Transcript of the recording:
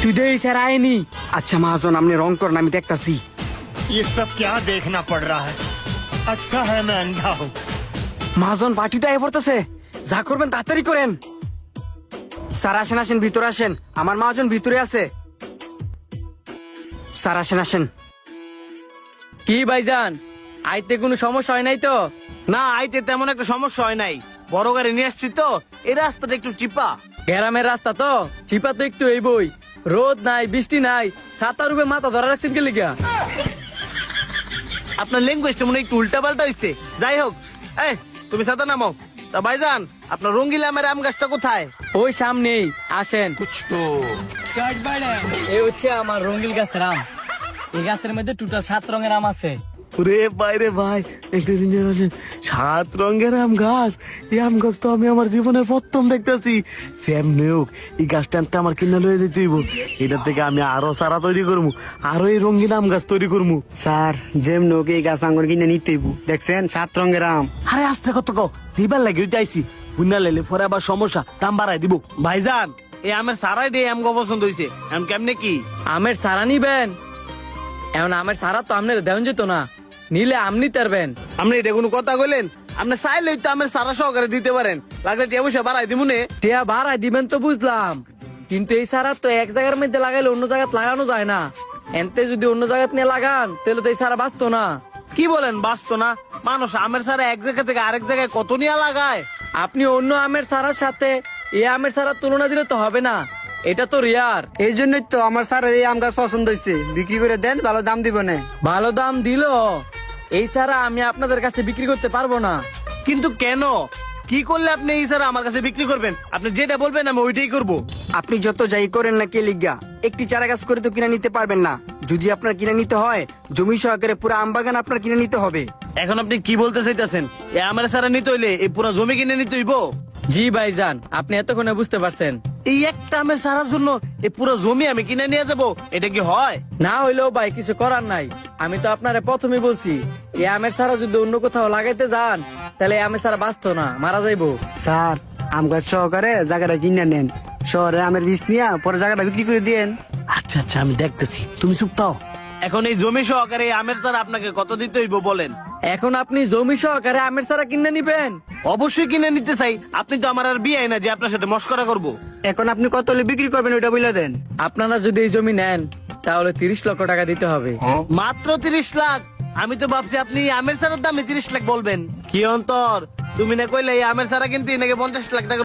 তুই দে স্যার আয়নি। আচ্ছা মহাজন আপনি রং করেন, আমি দেখতাছি। ये सब क्या देखना पड़ रहा है? अच्छा है मैं अंधा हूँ। মহাজন পার্টিটা এ পড়তেছে, যা করবেন তাড়াতাড়ি করেন। স্যার আসেন আসেন, ভিতরে আসেন, আমার মহাজন ভিতরে আছে। স্যার আসেন আসেন। কি ভাইজান, আইতে কোনো সমস্যা হয় নাই তো? না, আইতে তেমন একটা সমস্যা হয় নাই। বড় গাড়ি নিয়ে আসছি তো, এই রাস্তাটা একটু চিপা। গ্রামের রাস্তা তো চিপা তো একটু এই বই, রোদ নাই বৃষ্টি নাই, ছাতার উপরে মাথা ধরা রাখছেন কি লিগা? আপনার ল্যাঙ্গুয়েজটা মনে হয় একটু উল্টা পাল্টা হইছে। যাই হোক, এই তুমি ছাতা নামাও। তা ভাইজান, আপনার রঙ্গিলা আমের আম গাছটা কোথায়? ওই সামনেই, আসেন। এই হচ্ছে আমার রঙিল গাছের আম। এই গাছের মধ্যে টোটাল 7 রঙের আম আছে। রে ভাই রে ভাই, একটা জিনিস আসেন, 7 রঙের আম গাছ। এই আম গাছ তো আমি আমার জীবনের প্রথম দেখতেছি। সেম নিয়োগ, এই গাছটা আনতে আমার কিনা লয়ে যেতে হইব। এটার থেকে আমি আরো চারা তৈরি করবো, আরো এই রঙিন আম গাছ তৈরি করবো। স্যার যেম নোক এই গাছ আঙ্গুর কিনে নিতে হইব, দেখছেন 7 রঙের আম। আরে আস্তে কত কও, দিবার লাগে হইতে আইসি। বুনা লেলে পরে আবার সমস্যা, দাম বাড়াই দিব। ভাইজান, এই আমের সারাই দিয়ে আম পছন্দ হইছে। আম কেমনে কি? আমের সারা নিবেন? এখন আমের সারা তো আপনার দেওয়া যেত না, নিলে আম নিতে পারবেন। আপনি এটা কোনো কথা কইলেন? আপনি চাইলেই তো আমের সারা সহকারে দিতে পারেন, লাগলে টিয়া পয়সা বাড়াই দিব নে। টিয়া ভাড়ায় দিবেন তো বুঝলাম, কিন্তু এই সারা তো এক জায়গার মধ্যে লাগাইলে অন্য জায়গায় লাগানো যায় না। এনতে যদি অন্য জায়গায় নিয়ে লাগান তাহলে তো এই সারা বাঁচতো না। কি বলেন বাঁচতো না? মানুষ আমের সারা এক জায়গা থেকে আরেক জায়গায় কত নিয়ে লাগায়। আপনি অন্য আমের সারার সাথে এই আমের সারার তুলনা দিলে তো হবে না, এটা তো রিয়ার। এই জন্যই তো আমার স্যার এই আম গাছ পছন্দ হয়েছে, বিক্রি করে দেন, ভালো দাম দিব না। ভালো দাম দিল এই সারা আমি আপনাদের কাছে বিক্রি করতে পারবো না। কিন্তু কেন? কি করলে আপনি এই সারা আমার কাছে বিক্রি করবেন? আপনি যেটা বলবেন আমি ওইটাই করব। আপনি যত যাই করেন না কে লিগা, একটি চারা গাছ করে তো কিনে নিতে পারবেন না। যদি আপনার কিনে নিতে হয়, জমি সহকারে পুরো আম বাগান আপনার কিনে নিতে হবে। এখন আপনি কি বলতে চাইতেছেন? এই আমের সারা নিতে হইলে এই পুরো জমি কিনে নিতে হইব? জি ভাইজান, আপনি এতক্ষণে বুঝতে পারছেন। এই একটা আমের সারার জন্য এই পুরো জমি আমি কিনে নিয়ে যাব? এটা কি হয়? না হইলেও ভাই কিছু করার নাই। আমি তো আপনারে প্রথমে বলছি, এই আমের সারা যদি অন্য কোথাও লাগাইতে যান তাহলে এই আমের সারা বাঁচতো না, মারা যাইবো। স্যার আম গাছ সহকারে জায়গাটা কিনে নেন, শহরে আমের বীজ নিয়ে পরে জায়গাটা বিক্রি করে দিয়েন। আচ্ছা আচ্ছা, আমি দেখতেছি, তুমি চুপ থাও। এখন এই জমি সহকারে এই আমের চারা আপনাকে কত দিতে হইব বলেন? এখন আপনি জমি সহকারে আমের সারা কিনে নিবেন? অবশ্যই কিনে নিতে চাই। আপনি তো আমার আর বিয়ে না যে আপনার সাথে মস্করা করব। এখন আপনি কত হলে বিক্রি করবেন ওইটা বলে দেন। আপনারা যদি এই জমি নেন তাহলে 30 লক্ষ টাকা দিতে হবে। মাত্র 30 লাখ? আমি তো ভাবছি আপনি এই আমের চারার দামে 30 লাখ বলবেন। কি অন্তর, তুমি না কইলে এই আমের চারা কিনতে নাকি 50 লাখ টাকা